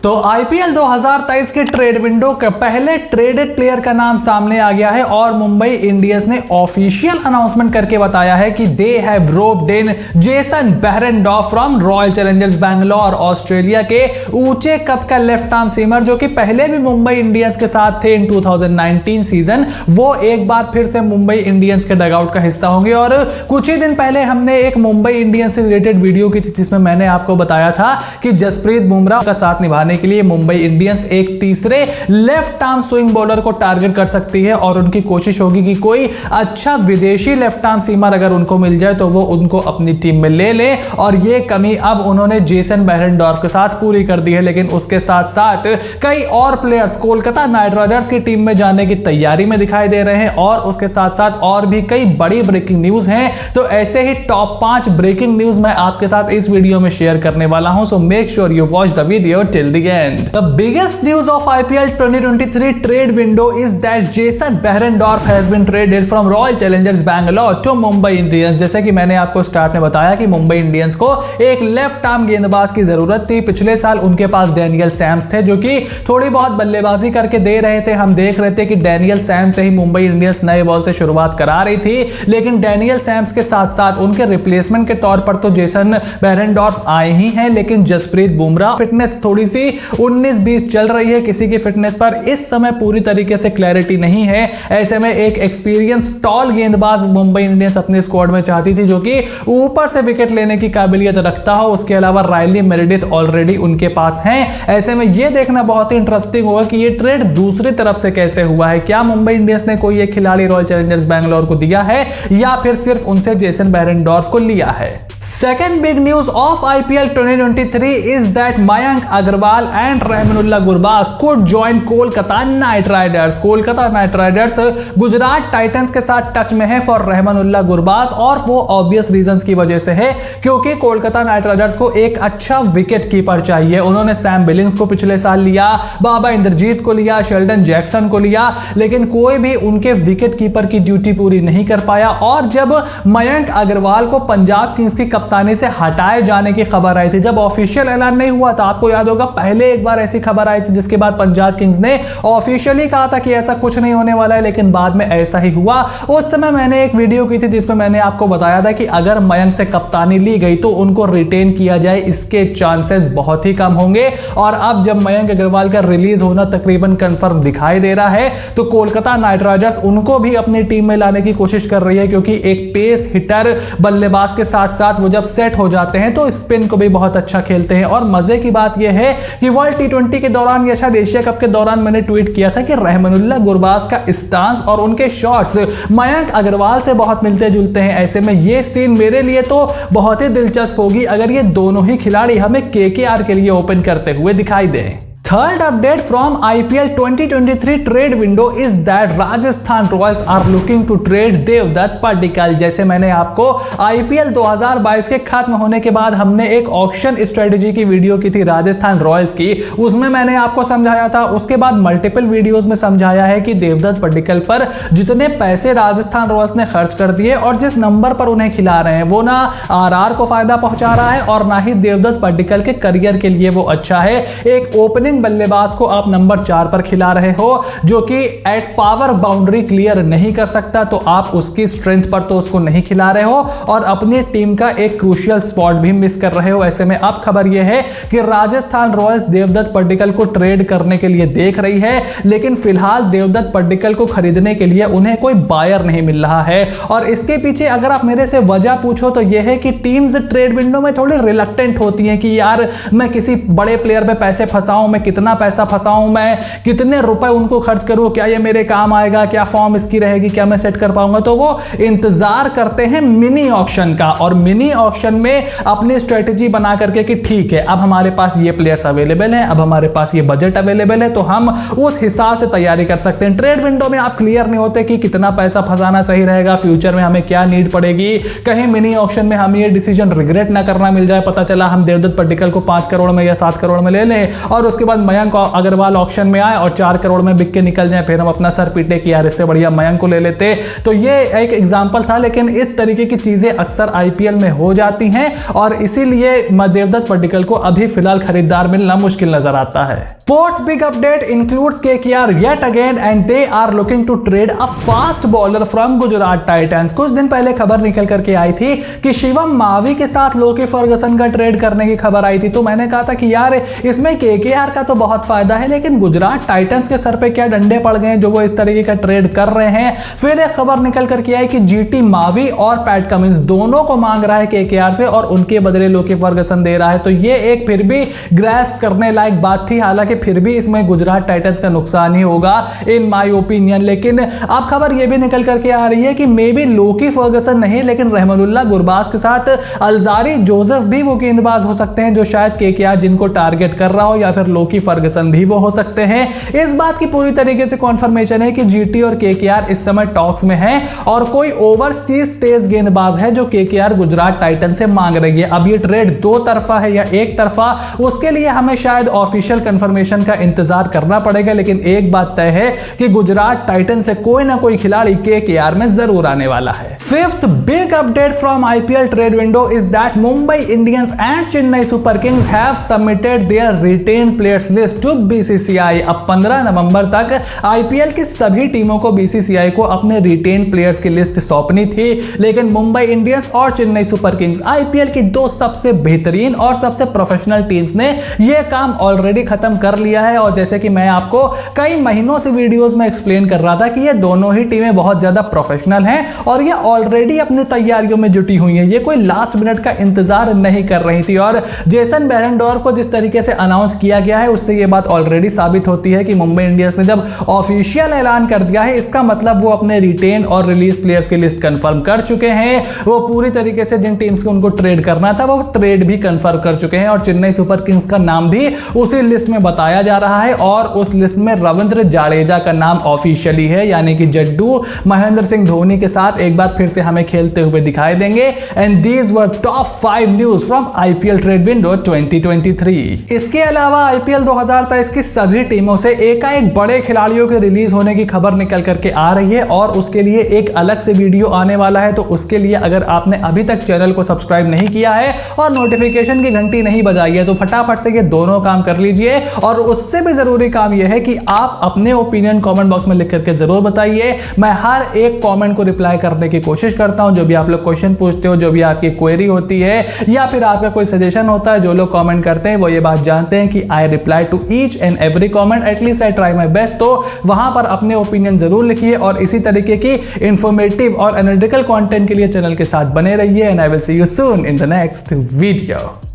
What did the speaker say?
तो आईपीएल 2023 के trade window के पहले ट्रेडेड प्लेयर का नाम सामने आ गया है और मुंबई इंडियंस ने ऑफिशियल अनाउंसमेंट करके बताया है कि they have roped in Jason Behrendorff from royal Challengers Bangalore. Australia के ऊंचे कद का लेफ्ट आर्म सीमर जो कि पहले भी मुंबई इंडियंस के साथ थे इन 2019 सीजन, वो एक बार फिर से मुंबई इंडियंस के डगआउट का हिस्सा होंगे। और कुछ ही दिन पहले हमने एक मुंबई इंडियंस से रिलेटेड वीडियो की थी जिसमें मैंने आपको बताया था कि जसप्रीत बुमराह का साथ निभाने के लिए मुंबई इंडियंस एक तीसरे लेफ्ट आर्म स्विंग बॉलर को टारगेट कर सकती है और उनकी कोशिश होगी कि कोई अच्छा विदेशी लेफ्ट आर्म सीमर अगर उनको मिल जाए तो वो उनको अपनी टीम में ले ले। और ये कमी अब उन्होंने जेसन बेहरेनडॉर्फ के साथ पूरी कर दी है। लेकिन उसके साथ साथ कई और प्लेयर्स कोलकाता नाइट राइडर्स की टीम में जाने की तैयारी में दिखाई दे रहे हैं और उसके साथ साथ और भी कई बड़ी ब्रेकिंग न्यूज हैं। तो ऐसे ही टॉप 5 ब्रेकिंग न्यूज मैं आपके साथ इस वीडियो में शेयर करने वाला हूं। So make sure you watch the video till the end. The biggest news of IPL 2023 trade window is that Jason Behrendorff has been traded from Royal Challengers Bangalore to Mumbai Indians। जैसे कि मैंने आपको start में बताया कि Mumbai Indians को एक left arm गेंदबाज की जरूरत थी। पिछले साल उनके पास डैनियल सैम्स थे जो कि थोड़ी बहुत बल्लेबाजी करके दे रहे थे। हम देख रहे थे कि डैनियल सैम्स से ही मुंबई इंडियंस नए बॉल से शुरुआत करा रही थी। लेकिन डैनियल सैम्स के साथ साथ उनके रिप्लेसमेंट के तौर पर तो जेसन बेहरेनडॉर्फ आए ही हैं, लेकिन जसप्रीत बुमराह फिटनेस थोड़ी सी 19-20 चल रही है। किसी की फिटनेस पर इस समय पूरी तरीके से क्लैरिटी नहीं है। ऐसे में एक एक्सपीरियंस टॉल गेंदबाज मुंबई इंडियंस अपने स्क्वाड में चाहती थी जो कि ऊपर से विकेट लेने की काबिलियत रखता हो। उसके अलावा रायली मेरेडिथ ऑलरेडी उनके पास हैं। ऐसे में यह देखना बहुत ही इंटरेस्टिंग होगा कि यह ट्रेड दूसरी तरफ से कैसे हुआ है। क्या मुंबई इंडियंस ने कोई एक खिलाड़ी रॉयल चैलेंजर्स बैंगलोर को दिया है या फिर सिर्फ उनसे जेसन बेहरेनडॉर्फ को लिया है। Second big news of IPL 2023 is that Mayank Agarwal and Rahmanullah Gurbaz could join Kolkata night Riders. Kolkata night Riders Gujarat Titans के साथ टच में है फॉर रहमानुल्लाह गुरबाज और वो ऑब्वियस रीजंस की वजह से है क्योंकि कोलकाता नाइट राइडर्स को एक अच्छा विकेट कीपर चाहिए। उन्होंने सैम बिलिंग्स को पिछले साल लिया, बाबा इंद्रजीत को लिया, शेल्डन जैक्सन को लिया, लेकिन कोई भी उनके विकेट कीपर की ड्यूटी पूरी नहीं कर पाया। और जब मयंक अग्रवाल को पंजाब किंग्स की कप्तानी से हटाए जाने की खबर आई थी, जब ऑफिशियल ऐलान नहीं हुआ था, आपको याद होगा पहले एक बार ऐसी खबर आई थी जिसके बाद पंजाब किंग्स ने ऑफिशियली कहा था कि ऐसा कुछ नहीं होने वाला है, लेकिन बाद में ऐसा ही हुआ। उस समय मैंने एक वीडियो की थी जिसमें मैंने आपको बताया था कि अगर मयंक से कप्तानी ली गई तो उनको रिटेन किया जाए, इसके चांसेस बहुत ही कम होंगे। और अब जब मयंक अग्रवाल का रिलीज होना तकरीबन कंफर्म दिखाई दे रहा है तो कोलकाता नाइट राइडर्स उनको भी अपनी टीम में लाने की कोशिश कर रही है क्योंकि एक पेस हिटर बल्लेबाज के साथ साथ वो जब सेट हो जाते हैं तो स्पिन को भी बहुत अच्छा खेलते हैं। और मजे की बात यह है कि वर्ल्ड T20 के दौरान या शायद एशिया कप के दौरान मैंने ट्वीट किया था कि रहमानुल्लाह गुरबाज का स्टांस और उनके शॉट्स मयंक अग्रवाल से बहुत मिलते जुलते हैं। ऐसे में यह सीन मेरे लिए तो बहुत ही दिलचस्प होगी अगर ये दोनों ही खिलाड़ी हमें KKR के लिए ओपन करते हुए दिखाई दें। Third update from IPL 2023 trade window is that Rajasthan Royals are looking to trade Devdutt Padikkal। जैसे मैंने आपको IPL 2022 के खत्म होने के बाद हमने एक ऑक्शन स्ट्रेटेजी की वीडियो की थी राजस्थान रॉयल्स की, उसमें मैंने आपको समझाया था। उसके बाद मल्टीपल वीडियोस में समझाया है कि देवदत्त पडिक्कल पर जितने पैसे राजस्थान रॉयल्स ने खर्च कर दिए और जिस नंबर पर उन्हें खिला रहे हैं वो ना RR को फायदा पहुंचा रहा है और ना ही देवदत्त पडिक्कल के करियर के लिए वो अच्छा है। एक ओपनिंग बल्लेबाज को आप नंबर 4 पर खिला रहे हो जो कि एट पावर बाउंड्री क्लियर नहीं कर सकता, तो आप उसकी स्ट्रेंथ पर तो उसको नहीं खिला रहे हो और अपनी टीम का एक क्रूशियल स्पॉट भी मिस कर रहे हो। ऐसे में अब खबर यह है कि राजस्थान रॉयल्स देवदत्त पडिक्कल को ट्रेड करने के लिए देख रही है, लेकिन फिलहाल देवदत्त पडिक्कल को खरीदने के लिए उन्हें कोई बायर नहीं मिल रहा है। और इसके पीछे अगर आप मेरे से वजह पूछो तो यह है कि टीम्स ट्रेड विंडो में थोड़ी रिलक्टेंट होती हैं कि यार मैं किसी बड़े प्लेयर पे पैसे फंसाऊं, मैं कितना पैसा फंसाऊं, मैं कितने रुपए उनको खर्च करूं, क्या ये मेरे काम आएगा, क्या फॉर्म इसकी रहेगी, क्या मैं सेट कर पाऊंगा। तो वो इंतजार करते हैं मिनी ऑक्शन का और मिनी ऑक्शन में अपनी स्ट्रेटेजी बना करके कि ठीक है अब हमारे पास ये प्लेयर्स अवेलेबल हैं, अब हमारे पास ये बजट अवेलेबल है, तो हम उस हिसाब से तैयारी कर सकते हैं। ट्रेड विंडो में आप क्लियर नहीं होते कि कितना पैसा फंसाना सही रहेगा, फ्यूचर में हमें क्या नीड पड़ेगी, कहीं मिनी ऑक्शन में हमें ये डिसीजन रिग्रेट ना करना मिल जाए, पता चला हम देवदत्त पडिक्कल को 5 करोड़ में या 7 करोड़ में ले लें और उसके बाद तुरंत मयंक अग्रवाल ऑक्शन में आए और 4 करोड़ में बिक के निकल जाए, फिर हम अपना सर पीटे कि यार इससे बढ़िया मयंक को ले लेते। तो ये एक एग्जांपल था, लेकिन इस तरीके की चीजें अक्सर आईपीएल में हो जाती हैं और इसीलिए देवदत्त पड्डीकल को अभी फिलहाल खरीदार मिलना मुश्किल नजर आता है। Fourth big update includes KKR yet again and they are looking to trade a fast bowler from Gujarat Titans. कुछ दिन पहले खबर निकल करके आई थी कि शिवम मावी के साथ लोकी फर्गसन का ट्रेड करने की खबर आई थी। तो मैंने कहा था कि यार इसमें केकेआर का तो बहुत फायदा है, लेकिन गुजरात टाइटंस के सर पे क्या डंडे पड़ गए जो वो इस तरीके का ट्रेड कर रहे हैं। फिर एक खबर निकल करके आई कि जीटी मावी और पैट कमिंस दोनों को मांग रहा है केकेआर से और उनके बदले लोकी फर्गसन दे रहा है। तो ये एक फिर भी ग्रैस्प करने लायक बात थी, हालांकि फिर भी इसमें गुजरात टाइटंस का नुकसान ही होगा इन माय ओपिनियन। लेकिन अब खबर ये भी निकल करके आ रही है कि मे बी लोकी फर्गसन नहीं, लेकिन रहमानुल्लाह गुरबाज के साथ अलजारी जोसेफ भी वो गेंदबाज हो सकते हैं जो शायद केकेआर जिनको टारगेट कर रहा हो, या फिर लोकी फर्गसन भी वो हो सकते हैं। इस बात की पूरी तरीके से कॉन्फर्मेशन है कि जीटी और केकेआर इस समय टॉक्स में है और कोई ओवरसीज तेज गेंदबाज है जो केकेआर गुजरात टाइटन से मांग रही है। अब ये ट्रेड दो तरफा है या एक तरफा, उसके लिए हमें शायद ऑफिशियल कंफर्मेशन का इंतजार करना पड़ेगा, लेकिन एक बात तय है कि गुजरात टाइटन से कोई ना कोई खिलाड़ी केकेआर में जरूर आने वाला है। Fifth big update from IPL trade window is that Mumbai Indians and Chennai Super Kings have submitted their retain players list to BCCI. अब 15 नवंबर तक आईपीएल की सभी टीमों को बीसीसीआई को अपने रिटेन प्लेयर्स की लिस्ट सौंपनी थी, लेकिन मुंबई इंडियंस और चेन्नई सुपर किंग्स आईपीएल की दो सबसे बेहतरीन और सबसे प्रोफेशनल टीम्स ने यह काम ऑलरेडी खत्म कर लिया है। और जैसे कि मैं आपको कई महीनों से वीडियोस में एक्सप्लेन कर रहा था कि ये दोनों ही टीमें बहुत ज्यादा प्रोफेशनल हैं और ये ऑलरेडी अपनी तैयारियों में जुटी हुई हैं। ये कोई लास्ट मिनट का इंतजार नहीं कर रही थी और जेसन बेरेंडोर्फ को जिस तरीके से अनाउंस किया गया है उससे ये बात ऑलरेडी साबित होती है कि मुंबई इंडियंस ने जब ऑफिशियल ऐलान कर दिया है, इसका मतलब वो अपने रिटेन और रिलीज प्लेयर्स की लिस्ट कंफर्म कर चुके हैं। वो पूरी तरीके से जिन टीम्स को उनको ट्रेड करना था वो ट्रेड भी कंफर्म कर चुके हैं और चेन्नई सुपर किंग्स का नाम भी उसी लिस्ट में बताया जा रहा है और उस लिस्ट में रविंद्र जाडेजा का नाम ऑफिशियली है, यानी कि जड्डू महेंद्र सिंह धोनी के साथ एक बार फिर से हमें खेलते हुए दिखाई देंगे। And these were top 5 news from IPL trade window 2023। इसके अलावा आईपीएल 2023 की सभी टीमों से एकाएक बड़े खिलाड़ियों के रिलीज होने की खबर निकल करके आ रही है और उसके लिए एक अलग से वीडियो आने वाला है। तो उसके लिए अगर आपने अभी तक चैनल को सब्सक्राइब नहीं किया है और नोटिफिकेशन की घंटी नहीं बजाई है तो फटाफट से ये दोनों काम कर लीजिए। और उससे भी जरूरी काम यह है कि आप अपने ओपिनियन कमेंट बॉक्स में लिख करके जरूर बताइए। मैं हर एक कमेंट को रिप्लाई करने की कोशिश करता हूं। जो भी आप लोग क्वेश्चन पूछते हो, जो भी आपकी क्वेरी होती है या फिर आपका कोई सजेशन होता है, जो लोग कमेंट करते हैं वो ये बात जानते हैं कि I reply to each and every comment, at least I try my best. तो वहां पर अपने ओपिनियन जरूर लिखिए और इसी तरीके की इंफॉर्मेटिव और एनालिटिकल कंटेंट के लिए चैनल के साथ बने रहिए। And I will see you soon in the next video.